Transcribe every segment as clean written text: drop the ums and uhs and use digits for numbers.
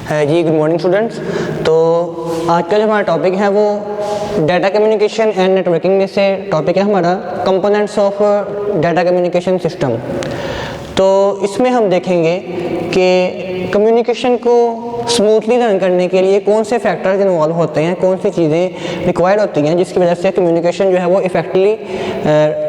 जी good morning students. तो आज का जो हमारा टॉपिक है वो डाटा कम्युनिकेशन एंड नेटवर्किंग में से टॉपिक है हमारा components of data communication system. तो इसमें हम देखेंगे कि कम्युनिकेशन को स्मूथली रन करने के लिए कौन से फैक्टर्स इन्वॉल्व होते हैं, कौन सी चीज़ें रिक्वायर्ड होती हैं जिसकी वजह से कम्युनिकेशन जो है वो इफेक्टिवली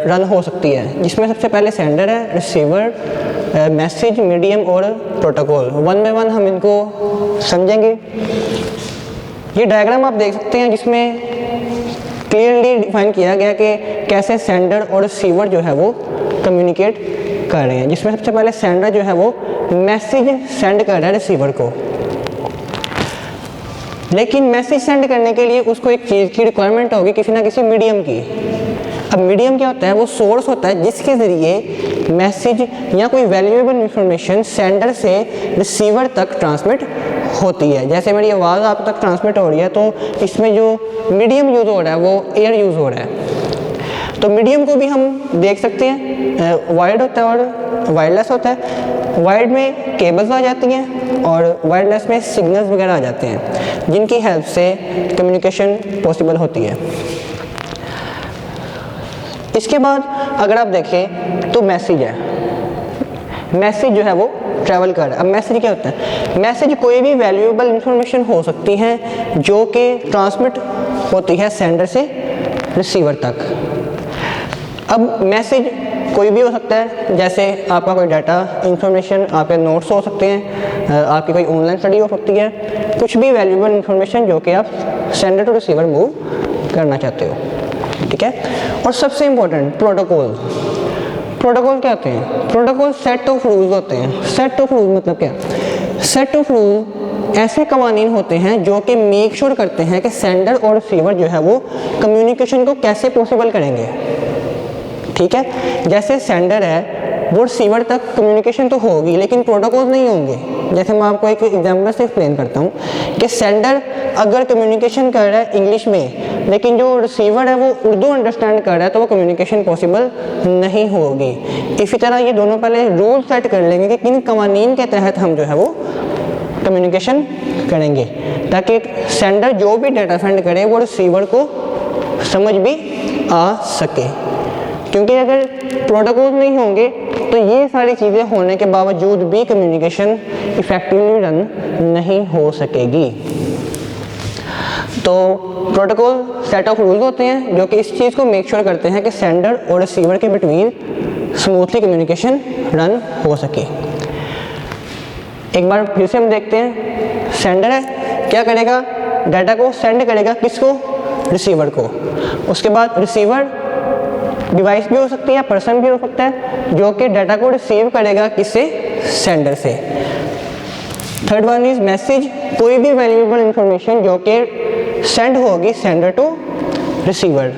रन हो सकती है। जिसमें सबसे पहले सेंडर है, रिसीवर, मैसेज, मीडियम और प्रोटोकॉल। वन बाय वन हम इनको समझेंगे। ये डायग्राम आप देख सकते हैं जिसमें क्लियरली डिफाइन किया गया कि कैसे सेंडर और रिसीवर जो है वो कम्युनिकेट कर रहे हैं। जिसमें सबसे पहले सेंडर जो है वो मैसेज सेंड कर रहा है रिसीवर को, लेकिन मैसेज सेंड करने के लिए उसको एक चीज़ की रिक्वायरमेंट होगी, किसी ना किसी मीडियम की। अब मीडियम क्या होता है? वो सोर्स होता है जिसके ज़रिए मैसेज या कोई वैल्यूएबल इंफॉर्मेशन सेंडर से रिसीवर तक ट्रांसमिट होती है। जैसे मेरी आवाज़ आप तक ट्रांसमिट हो रही है तो इसमें जो मीडियम यूज़ हो रहा है वो एयर यूज़ हो रहा है। तो मीडियम को भी हम देख सकते हैं, वायर्ड होता है और वायरलेस होता है। वायर्ड में केबल्स आ जाती हैं और वायरलेस में सिग्नल्स वगैरह आ जाते हैं जिनकी हेल्प से कम्युनिकेशन पॉसिबल होती है। इसके बाद अगर आप देखें तो मैसेज है। मैसेज जो है वो ट्रैवल कर रहा है। अब मैसेज क्या होता है? मैसेज कोई भी वैल्यूएबल इंफॉर्मेशन हो सकती है जो कि ट्रांसमिट होती है सेंडर से रिसीवर तक। अब मैसेज कोई भी हो सकता है, जैसे आपका कोई डाटा इंफॉर्मेशन, आपके नोट्स हो सकते हैं, आपकी कोई ऑनलाइन स्टडी हो सकती है, कुछ भी वैल्यूएबल इंफॉर्मेशन जो कि आप सेंडर टू रिसीवर मूव करना चाहते हो। ठीक है। और सबसे इम्पोर्टेंट प्रोटोकॉल। प्रोटोकॉल क्या होते हैं? प्रोटोकॉल सेट ऑफ रूल्स होते हैं। सेट ऑफ रूल मतलब क्या? सेट ऑफ रूल ऐसे कवानीन होते हैं जो कि मेक श्योर करते हैं कि सेंडर और रिसीवर जो है वो कम्युनिकेशन को कैसे पॉसिबल करेंगे। ठीक है। जैसे सेंडर है वो रिसीवर तक कम्युनिकेशन तो होगी लेकिन प्रोटोकॉल नहीं होंगे। जैसे मैं आपको एक एग्जाम्पल से एक्सप्लेन करता हूँ कि सेंडर अगर कम्युनिकेशन कर रहा है इंग्लिश में लेकिन जो रिसीवर है वो उर्दू अंडरस्टैंड कर रहा है तो वो कम्युनिकेशन पॉसिबल नहीं होगी। इसी तरह ये दोनों पहले रूल सेट कर लेंगे कि किन कवानीन के तहत हम जो है वो कम्युनिकेशन करेंगे ताकि सेंडर जो भी डाटा सेंड करे वो रिसीवर को समझ भी आ सके। क्योंकि अगर प्रोटोकॉल नहीं होंगे तो ये सारी चीज़ें होने के बावजूद भी कम्युनिकेशन इफेक्टिवली रन नहीं हो सकेगी। तो प्रोटोकॉल सेट ऑफ रूल्स होते हैं जो कि इस चीज़ को मेक श्योर करते हैं कि सेंडर और रिसीवर के बिटवीन स्मूथली कम्युनिकेशन रन हो सके। एक बार फिर से हम देखते हैं। सेंडर है, क्या करेगा? डाटा को सेंड करेगा किसको? रिसीवर को। उसके बाद रिसीवर डिवाइस भी हो सकती है, पर्सन भी हो सकता है जो कि डाटा को रिसीव करेगा किससे? सेंडर से। थर्ड वन इज मैसेज, कोई भी वैल्यूएबल इंफॉर्मेशन जो कि सेंड होगी सेंडर टू रिसीवर।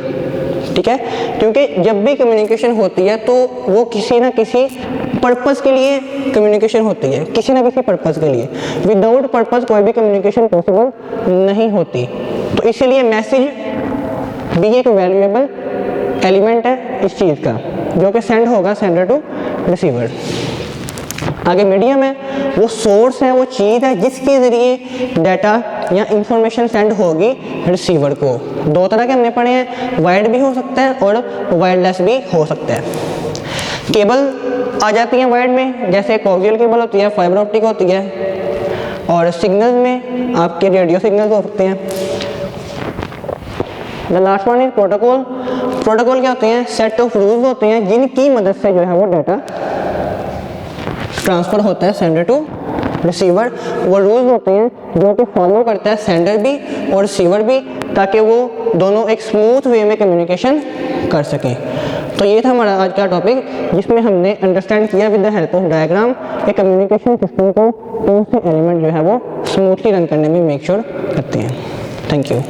ठीक है। क्योंकि जब भी कम्युनिकेशन होती है तो वो किसी ना किसी पर्पस के लिए कम्युनिकेशन होती है, किसी ना किसी पर्पस के लिए। विदाउट पर्पस कोई भी कम्युनिकेशन पॉसिबल नहीं होती। तो इसीलिए मैसेज भी एक वैल्यूएबल एलिमेंट है इस चीज़ का जो कि सेंड होगा सेंडर टू रिसीवर। आगे मीडियम है, वो सोर्स है, वो चीज़ है जिसके ज़रिए डाटा या इंफॉर्मेशन सेंड होगी रिसीवर को। दो तरह के हमने पढ़े हैं, वायर्ड भी हो सकता है और वायरलेस भी हो सकता है। केबल आ जाती हैं वायर्ड में, जैसे कोएक्सियल केबल होती है, फाइबर ऑप्टिक होती है, और सिग्नल्स में आपके रेडियो सिग्नल्स हो सकते हैं। The last one is protocol. Protocol क्या होते हैं? सेट ऑफ रूल्स होते हैं जिनकी मदद से जो है वो डाटा ट्रांसफ़र होता है सेंडर टू रिसीवर। वो रूल्स होते हैं जो कि फॉलो करता है सेंडर भी और रिसीवर भी ताकि वो दोनों एक स्मूथ वे में कम्युनिकेशन कर सकें। तो ये था हमारा आज का टॉपिक जिसमें हमने अंडरस्टैंड किया with the help of diagram कि कम्युनिकेशन सिस्टम को कौन से एलिमेंट जो है वो स्मूथली रन करने में मेक श्योर करते हैं। Thank you.